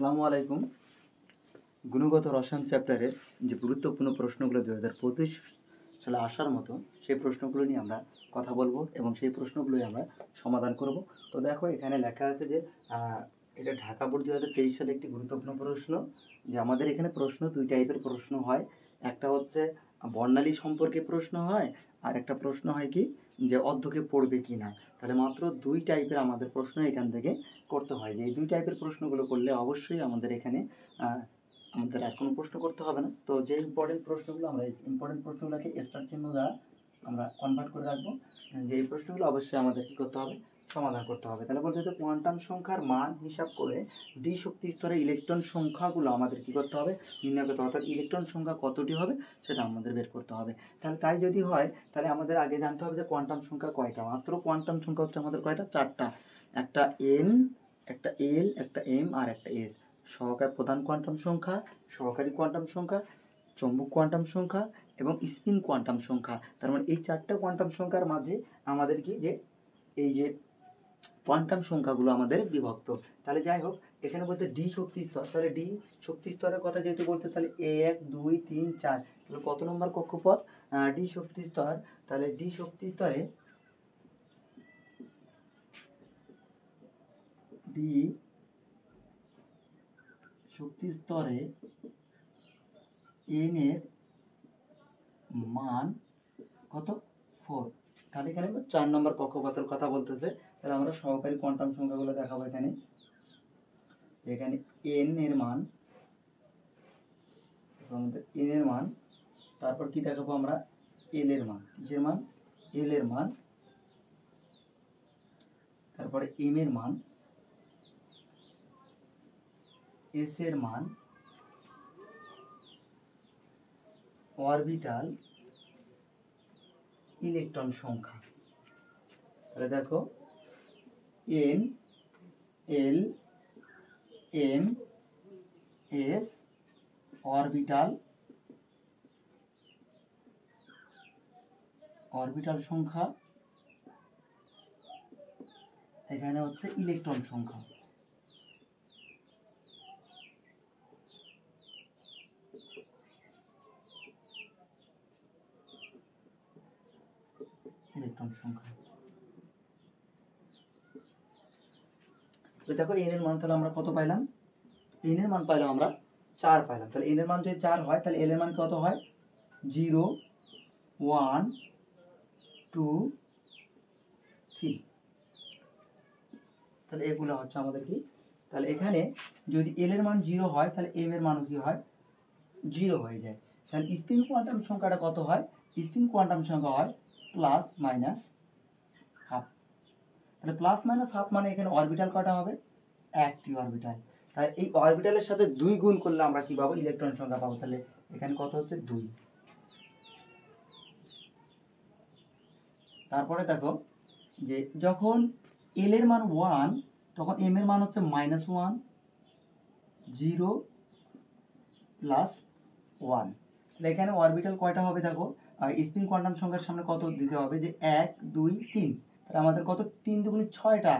আসসালামু আলাইকুম। গুণগত রসায়ন চ্যাপ্টারের যে গুরুত্বপূর্ণ প্রশ্নগুলো 2025 সালে আসার মতো সেই প্রশ্নগুলো নিয়ে আমরা কথা বলবো এবং সেই প্রশ্নগুলোই আমরা সমাধান করব। তো দেখো এখানে লেখা আছে যে এটা ঢাকা বোর্ড 2023 সালে একটি গুরুত্বপূর্ণ প্রশ্ন, যে আমাদের এখানে প্রশ্ন দুই টাইপের প্রশ্ন হয়। একটা হচ্ছে বর্ণালী সম্পর্কে প্রশ্ন হয়, আর একটা প্রশ্ন হয় কি যে অর্ধকে পড়বে কি না। তাহলে মাত্র দুই টাইপের আমাদের প্রশ্ন এখান থেকে করতে হয়। যে এই দুই টাইপের প্রশ্নগুলো করলে অবশ্যই আমাদের এখানে আমাদের আর কোনো প্রশ্ন করতে হবে না। তো যে ইম্পর্টেন্ট প্রশ্নগুলো আমরা এই ইম্পর্টেন্ট প্রশ্নগুলোকে স্টার চিহ্ন দ্বারা আমরা কনভার্ট করে রাখবো, যে এই প্রশ্নগুলো অবশ্যই আমাদের কী করতে হবে, সমাধান করতে হবে। তাহলে বলতে হচ্ছে কোয়ান্টাম সংখ্যার মান হিসাব করে ডি শক্তি স্তরে ইলেকট্রন সংখ্যাগুলো আমাদের কী করতে হবে, নির্ণয় করতে হবে। অর্থাৎ ইলেকট্রন সংখ্যা কতটি হবে সেটা আমাদের বের করতে হবে। তাহলে তাই যদি হয় তাহলে আমাদের আগে জানতে হবে যে কোয়ান্টাম সংখ্যা কয়টা। মাত্র কোয়ান্টাম সংখ্যা হচ্ছে আমাদের কয়টা, চারটা। একটা এন, একটা এল, একটা এম আর একটা এস। সহকারী প্রধান কোয়ান্টাম সংখ্যা, সহকারী কোয়ান্টাম সংখ্যা, চৌম্বক কোয়ান্টাম সংখ্যা এবং স্পিন কোয়ান্টাম সংখ্যা। তার মানে এই চারটা কোয়ান্টাম সংখ্যার মাঝে আমাদের কি যে এই যে কোয়ান্টাম সংখ্যাগুলো আমাদের বিভক্ত। তাহলে যাই হোক, এখানে বলতে ডি শক্তি স্তর, তাহলে ডি শক্তি স্তরের কথা যেহেতু বলতে, তাহলে 1 2 3 4, তাহলে কত নম্বর কক্ষপথ, ডি শক্তি স্তর। তাহলে ডি শক্তি স্তরে ডি শক্তি স্তরে এন এর মান কত, 4। তাহলে এখানে 4 নম্বর কক্ষপথের কথা বলতেছে। তাহলে আমরা সহকারী কোয়ান্টাম সংখ্যাগুলো দেখাবো। এখানে এখানে এন এর মান, এন এর মান, তারপর কি দেখাবো আমরা, এল এর মান। কিসের মান, এল এর মান, তারপরে এম এর মান, এস এর মান, অরবিটাল ইলেকট্রন সংখ্যা। তাহলে দেখো এন, এল, এম, এস, অরবিটাল সংখ্যা, এখানে হচ্ছে ইলেকট্রন সংখ্যা। ইলেকট্রন সংখ্যা। তো দেখো এন এর মান তাহলে আমরা কত পাইলাম, এন এর মান পাইলাম আমরা 4 পাইলাম। তাহলে এন এর মান যদি 4 হয় তাহলে এল এর মান কত হয়, 0 1 2 3। তাহলে এগুলো হচ্ছে আমাদের কি, তাহলে এখানে যদি এল এর মান 0 হয় তাহলে এম এর মানও কি হয়, 0 হয়ে যায়। তাহলে স্পিন কোয়ান্টাম সংখ্যাটা কত হয়, স্পিন কোয়ান্টাম সংখ্যা হয় প্লাস মাইনাস হাফ। তাহলে প্লাস মাইনাস হাফ মানে এখানে অরবিটাল কটা হবে, একটি অরবিটাল। তাহলে এই অরবিটালের সাথে 2 গুণ করলে আমরা কি পাবো, ইলেকট্রন সংখ্যা পাবো। তাহলে এখানে কত হচ্ছে, 2। তারপরে দেখো যে যখন এল এর মান 1 তখন এম এর মান হচ্ছে -1 0 প্লাস 1। তাহলে এখানে অরবিটাল কয়টা হবে দেখো, স্পিন কোয়ান্টাম সংখ্যার সামনে কত দিতে হবে, যে 1 2 3। তাহলে আমাদের কত, 3 দুগুণে 6টা।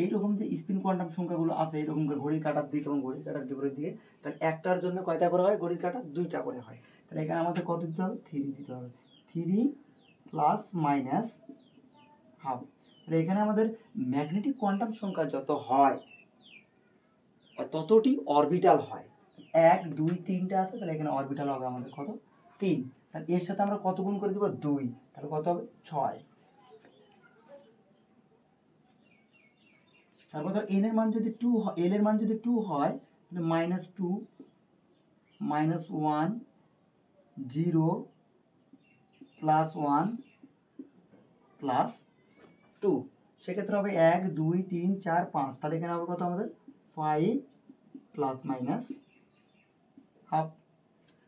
এইরকম যে স্পিন কোয়ান্টাম সংখ্যাগুলো আছে এরকম করে ঘড়ির কাঁটার দিকে এবং ঘড়ির কাঁটার বিপরীত দিকে, তাহলে একটার জন্য কয়টা করে হয়, ঘড়ির কাঁটা 2টা করে হয়। তাহলে এখানে আমাদের কত দিতে হবে, 3 দিতে হবে। 3 প্লাস মাইনাস হাফ। তাহলে এখানে আমাদের ম্যাগনেটিক কোয়ান্টাম সংখ্যা যত হয় ততটি অরবিটাল হয়। 1 2 3টা আছে, তাহলে এখানে অরবিটাল হবে আমাদের কত, 3। তাহলে এর সাথে আমরা কত গুণ করে দেব, 2। তাহলে কত হবে, 6। তারপর তো এন এর মান যদি 2 হয়, এল এর মান যদি 2 হয় তাহলে -2 -1 0 +1 +2। সেক্ষেত্রে হবে 1 2 3 4 5। তাহলে এখানে হবে কত আমাদের, 5 প্লাস মাইনাস হাফ।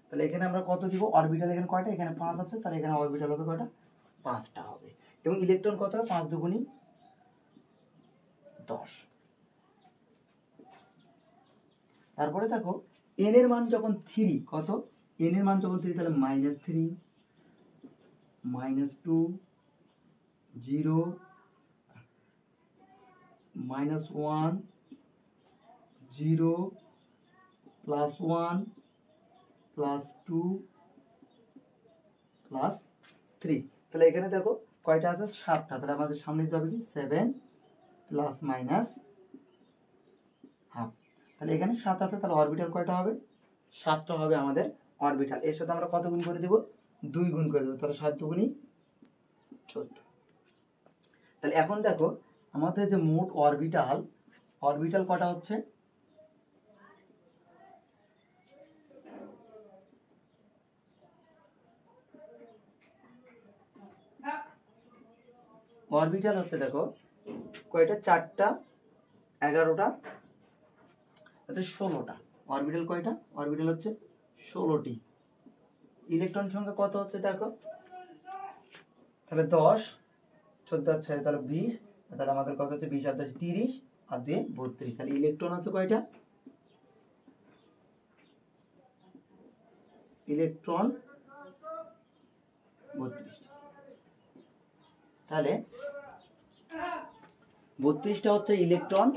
তাহলে এখানে আমরা কত দিব, অরবিটাল এখানে কয়টা, এখানে 5 আছে, তাহলে এখানে অরবিটাল হবে কয়টা, 5টা হবে। এবং ইলেকট্রন কত হবে, 5 দুগুণী 10। তারপরে দেখো এন এর মান যখন 3, কত, এন এর মান যখন 3 তাহলে -3 -2 0 -1 0 +1 +2 +3। তাহলে এখানে দেখো কয়টা আছে, 7টা। তাহলে আমাদের সামনে দিতে হবে কি 7 প্লাস মাইনাস হাফ। তাহলে এখানে 7 আছে, তাহলে অরবিটাল কয়টা হবে, 7টা হবে আমাদের অরবিটাল। এর সাথে আমরা কত গুণ করে দেব, 2 গুণ করে দেবো। তাহলে 7 দুগুণী 14। তাহলে এখন দেখো আমাদের যে মোট অরবিটাল কটা হচ্ছে, অরবিটাল হচ্ছে দেখো কয়টা, 4টা, 11টা, 16টা। অরবিটাল কয়টা, অরবিটাল হচ্ছে 16টি। ইলেকট্রন সংখ্যা কত হচ্ছে দেখো, তাহলে 10, 14 আর 6 তাহলে 20। তাহলে আমাদের কত হচ্ছে, 20 আর 10 30 আর 2 32। তাহলে ইলেকট্রন আছে কয়টা, ইলেকট্রন 32। তাহলে 32টা হচ্ছে ইলেকট্রন,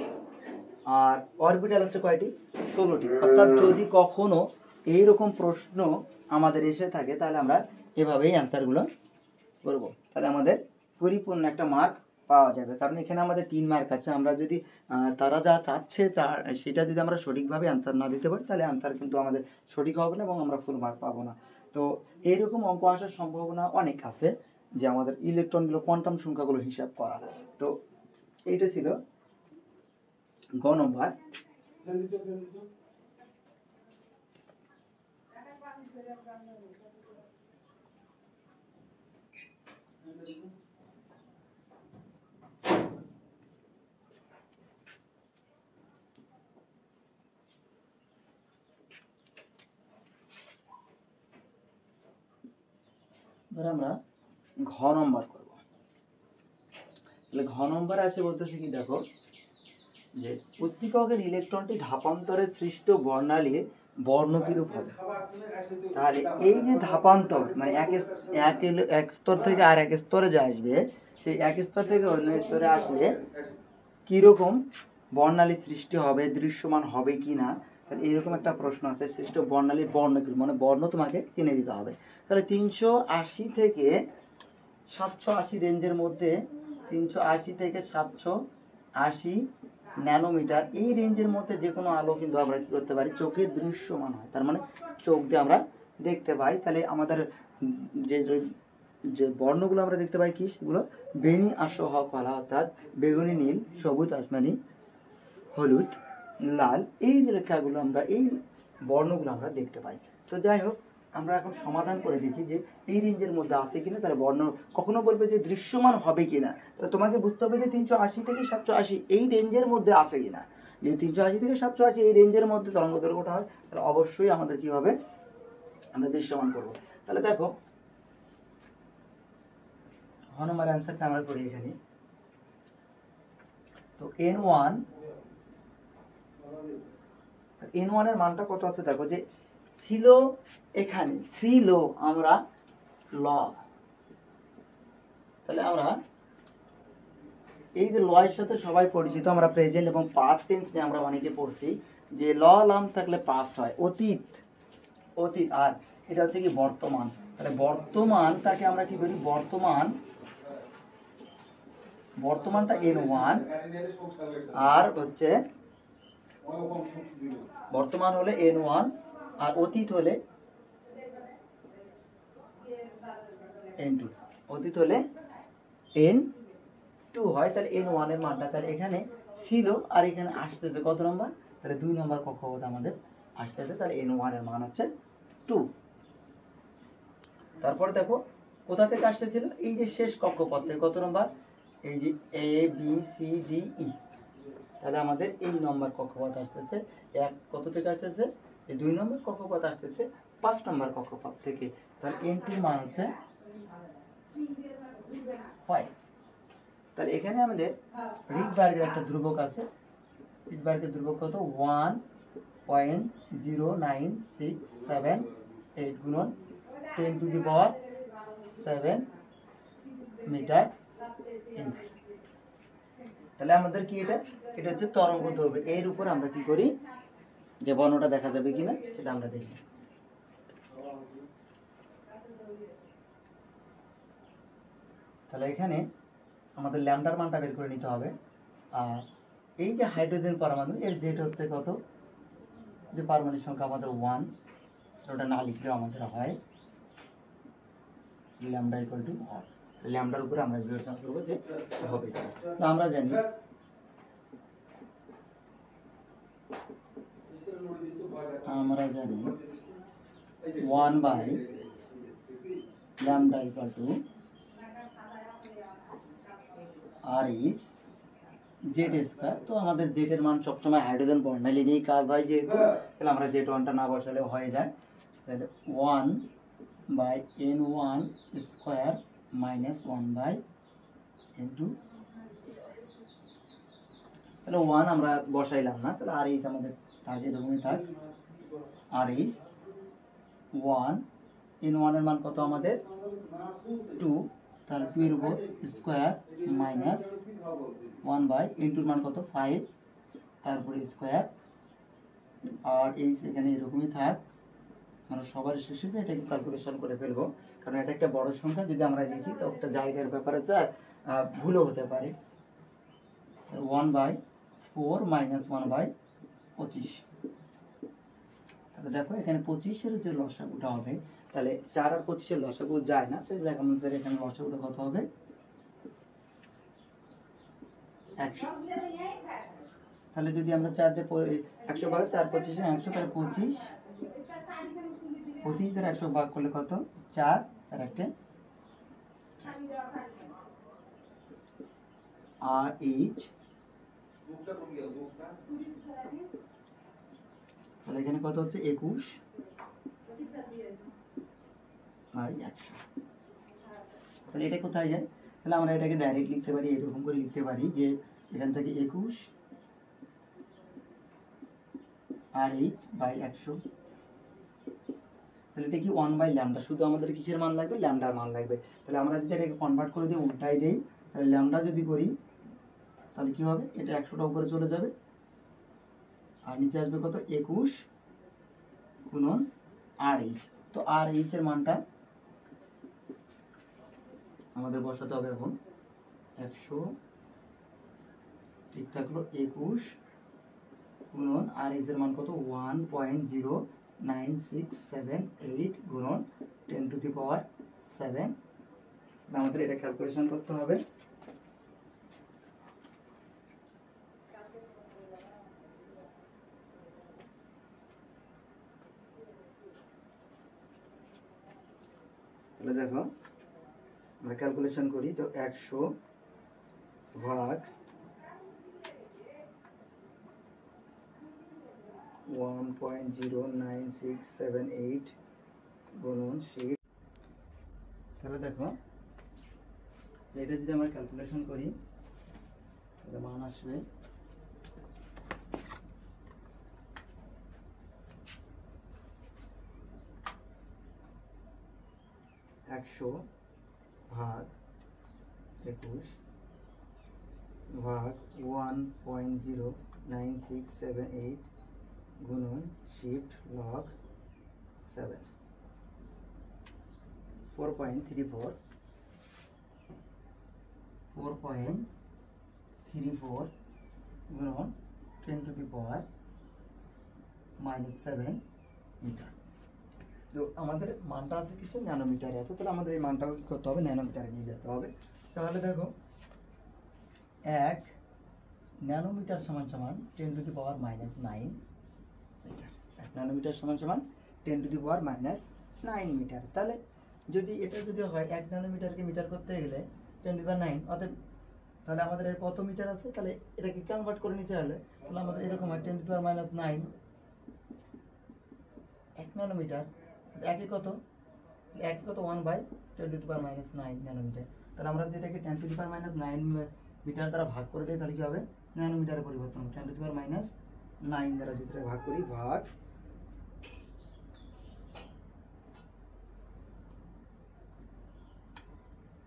আর অরবিটাল হচ্ছে কয়টি, 16টি। অর্থাৎ যদি কখনো এইরকম প্রশ্ন আমাদের এসে থাকে তাহলে আমরা এভাবেই অ্যান্সারগুলো করব। তাহলে আমাদের পরিপূর্ণ একটা মার্ক পাওয়া যাবে, কারণ এখানে আমাদের 3 মার্ক আছে। আমরা যদি তারা যা চাচ্ছে সেটা যদি আমরা সঠিকভাবে অ্যান্সার না দিতে পারি তাহলে অ্যান্সার কিন্তু আমাদের সঠিক হবে না এবং আমরা ফুল মার্ক পাবো না। তো এইরকম অঙ্ক আসার সম্ভাবনা অনেক আছে, যে আমাদের ইলেকট্রনগুলো কোয়ান্টাম সংখ্যাগুলো হিসাব করা। তো এইটা ছিল গ নম্বর। এবার আমরা ঘ নম্বর করব। তাহলে ঘ নম্বর আছে বলতেছে কি দেখো, যে উদ্দীপকের ইলেকট্রনটি ধাপান্তরে সৃষ্ট বর্ণালী বর্ণ কিরূপ হবে। তাহলে এই যে ধাপান্তর মানে এক স্তর থেকে আর এক স্তরে যে আসবে, সেই এক স্তর থেকে অন্য স্তরে আসলে কিরকম বর্ণালী সৃষ্টি হবে, দৃশ্যমান হবে কিনা। তাহলে এরকম একটা প্রশ্ন আছে, সৃষ্ট বর্ণালীর বর্ণ কি, মানে বর্ণ তোমাকে চিনে দিতে হবে। তাহলে 380 থেকে 780 রেঞ্জের মধ্যে, 380 থেকে 780 ন্যানোমিটার এই রেঞ্জের মধ্যে যে কোনো আলো কিন্তু আমরা কি করতে পারি, চোখে দৃশ্যমান হয়, তার মানে চোখ দিয়ে আমরা দেখতে পাই। তাহলে আমাদের যে যে বর্ণগুলো আমরা দেখতে পাই কি, সেগুলো বেনি আসহ কলা, অর্থাৎ বেগুনি, নীল, সবুজ, আসমানি, হলুদ, লাল, এই রেখাগুলো আমরা, এই বর্ণগুলো আমরা দেখতে পাই। তো যাই হোক, আমরা এখন সমাধান করে দেখি যে এই রেঞ্জের মধ্যে আছে কিনা, তার বর্ণ কখনো বলবে যে দৃশ্যমান হবে কিনা। তো তোমাকে বুঝতে হবে যে 380 থেকে 780 এই রেঞ্জের মধ্যে আছে কিনা। যদি 380 থেকে 780 এই রেঞ্জের মধ্যে তরঙ্গ দৈর্ঘ্যটা হয়, তাহলে অবশ্যই আমাদের কি হবে, আমরা দৃশ্যমান করব। তাহলে দেখো হ নম্বর অ্যান্সারটা আমরা করি এখানে। তো n1 এর মানটা কত আছে দেখো, যে ছিল এখানে, ছিল আমরা ল, তাহলে আমরা এই যে ল এর সাথে সবাই পরিচিত, আমরা প্রেজেন্ট এবং পাস্ট টেন্স নিয়ে আমরা অনেকে পড়ছি, যে ল লাম থাকলে পাস্ট হয়, অতীত, আর এটা হচ্ছে কি বর্তমান। তাহলে বর্তমানটাকে আমরা কি করি, বর্তমানটা n1, আর হচ্ছে বর্তমান হলে n1 আর অতীত হলে n2, অতীত হলে n2 হয়। তাহলে n1 এর মানটা তাহলে এখানে ছিল, আর এখানে আসতেছে কত নম্বর, তাহলে 2 নম্বর কক্ষপথ আমাদের আসতেছে। তাহলে n1 এর মান হচ্ছে 2। তারপরে দেখো কোথা থেকে আসতেছিল, এই যে শেষ কক্ষপথ থেকে, কত নম্বর, এই যে a b c d e, তাহলে আমাদের এই নম্বর কক্ষপথ আসতেছে কত থেকে আসতেছে, এই 2 নম্বর কক্ষপথ আসতেছে 5 নম্বর কক্ষপথ থেকে। তাহলে n2 মান হচ্ছে 5। তাহলে এখানে আমাদের রিডবার্গের একটা ধ্রুবক আছে, রিডবার্গের ধ্রুবক কত, 1.0967 গুণন 10⁻7 মিটার ইনভার্স। তাহলে আমাদের কি, এটা হচ্ছে তরঙ্গ দৈর্ঘ্য। এর উপর আমরা কি করি, যে বর্ণটা দেখা যাবে কিনা সেটা আমরা দেখি। তাহলে এখানে আমাদের ল্যামডার মানটা বের করে নিতে হবে। আর এই যে হাইড্রোজেন পরমাণু এর জেড হচ্ছে কত, যে পারমাণবিক সংখ্যা আমাদের 1, ওটা না লিখলেও আমাদের হয় ল্যামডা ইকুয়াল টু হর। ল্যামডার উপরে আমরা বিবেচনা করবো যে হবে। তো আমরা জানি one by lambda equal to R is Z square. তো আমাদের জেড এর মান সবসময় হাইড্রোজেন বর্ণালী নিয়েই কাজ হয় যেহেতু, তাহলে আমরা জেড ওয়ানটা না বসালেও হয়ে যায়। তাহলে 1 by n1 square minus 1 by n2। তাহলে 1 আমরা বসাইলাম না, তাহলে আর এইচ আমাদের থাকে এরকমই থাক। আর এইচ 1, n1 এর মান কত আমাদের 2, তাহলে 2 এর উপর স্কয়ার মাইনাস 1 বাই n2 এর মান কত 5, তারপরে স্কয়ার। আর এইচ এখানে এরকমই থাক। আমরা সবার শেষে যে এটাকে ক্যালকুলেশন করে ফেলবো, কারণ এটা একটা বড় সংখ্যা, যদি আমরা লিখি তো একটা জায়গার ব্যাপারে ভুলও হতে পারে। 1/4 মাইনাস 1/25। তাহলে দেখো এখানে 25-এর যে লসাগুটা হবে, তাহলে 4 আর 25-এর লসাগু যায় না, তাহলে আমাদের এখানে লসাগুটা কত হবে 100। তাহলে যদি আমরা 4 দিয়ে 100 ভাগ 4 25 100, তাহলে 25 দ্বারা 100 ভাগ করলে কত 4, 4 1 আর এইচ, তাহলে এখানে কত হচ্ছে 21 বাই 100। তাহলে এটা কোথায় যায়, তাহলে আমরা এটাকে ডাইরেক্ট লিখতে পারি, এরকম করে লিখতে পারি যে এখান থেকে 21 আর এইচ বাই 100। তাহলে এটা কি 1 বাই ল্যামডা, শুধু আমাদের কিসের মান লাগবে, ল্যামডার মান লাগবে। তাহলে আমরা যদি এটাকে কনভার্ট করে দিই, উল্টাই দেই, তাহলে ল্যামডা যদি করি তাহলে কি হবে, এটা 100টা উপরে চলে যাবে আর নিচে আসবে কত 21 গুণন আর এইচ। তো আর এইচ এর মানটা আমাদের বসাতে হবে এখন 100, ঠিক থাকলো 21 গুণন আর এইচ এর মান কত 1.09678 গুণন 10 টু দি পাওয়ার 7। আমাদের এটা ক্যালকুলেশন করতে হবে। তাহলে দেখো আমরা ক্যালকুলেশন করি, তো 100 ভাগ 1.09678 গুণন শীট। তাহলে দেখো এটা যদি আমরা ক্যালকুলেশন করি তাহলে মান আসবে 100 ভাগ 21 ভাগ 1.09678 গুণন শিফট লগ 7, 4.34 গুণন 10 টু দি পাওয়ার -7 মিটার। তো আমাদের মানটা আছে কিছু ন্যানোমিটারে আছে, তাহলে আমাদের এই মানটা করতে হবে ন্যানোমিটারে নিয়ে যেতে হবে। তাহলে দেখো 1 ন্যানোমিটার সমান সমান 10 to the power -9 metre. 1 nanometre সমান সমান 10 টু দি পাওয়ার -9 মিটার। তাহলে যদি এটা যদি হয় 1 ন্যানোমিটারকে মিটার করতে গেলে 10 টু দি পাওয়ার 9, অতএব তাহলে আমাদের এর কত মিটার আছে, তাহলে এটাকে কনভার্ট করে নিতে হলে তাহলে আমাদের এরকম হয় 10 টু দি পাওয়ার -9 1 ন্যানোমিটার। একই কত 1/10 টু দি পাওয়ার -9 ন্যানোমিটার। তাহলে আমরা যদি এটাকে 10 টু দি পাওয়ার -9 মিটার দ্বারা ভাগ করে দিই, তাহলে কি হবে ন্যানোমিটারে পরিবর্তন হবে। 10 টু দি পাওয়ার -9 দ্বারা যদি ভাগ করি, ভাগ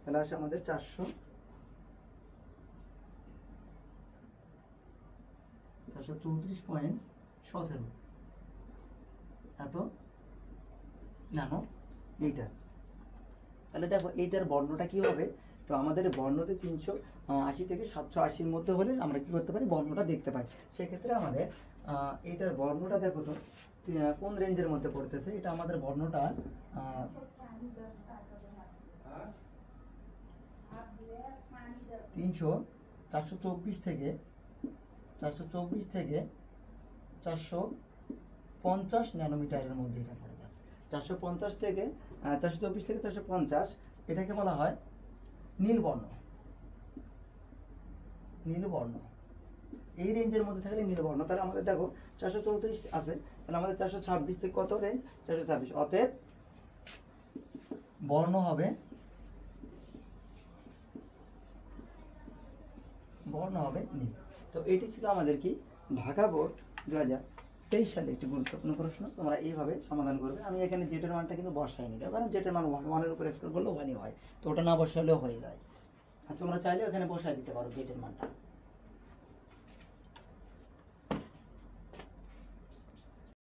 তাহলে আসে আমাদের 434.17। এত ন্যানোমিটার। তাহলে দেখো এইটার বর্ণটা কি হবে, তো আমাদের বর্ণতে 380 থেকে 780-র মধ্যে হলে আমরা কি করতে পারি, বর্ণটা দেখতে পাই। সেক্ষেত্রে আমাদের এইটার বর্ণটা দেখো তো কোন রেঞ্জের মধ্যে পড়তেছে। এটা আমাদের বর্ণটা 424 থেকে 450 ন্যানোমিটারের মধ্যে এটা পড়ে যাবে। 450 থেকে 424 থেকে 450 এটাকে বলা হয় নীলবর্ণ। নীলবর্ণ এই রেঞ্জের মধ্যে থাকলে নীলবর্ণ। তাহলে আমাদের দেখো 434 আছে, তাহলে আমাদের 426 থেকে কত রেঞ্জ, 426। অতএব বর্ণ হবে নীল। তো এটি ছিল আমাদের কি ঢাকা বোর্ড 2023 সালে একটি গুরুত্বপূর্ণ প্রশ্ন। তোমরা এইভাবে সমাধান করবে। আমি এখানে জেটের মানটা কিন্তু বসাইনি, কারণ জেটের মান 1-1-এর উপরে স্কোর করলে 1-ই হয়, তো ওটা না বসালেও হয়ে যায়। আর তোমরা চাইলে এখানে বসাই দিতে পারো জেটের মানটা।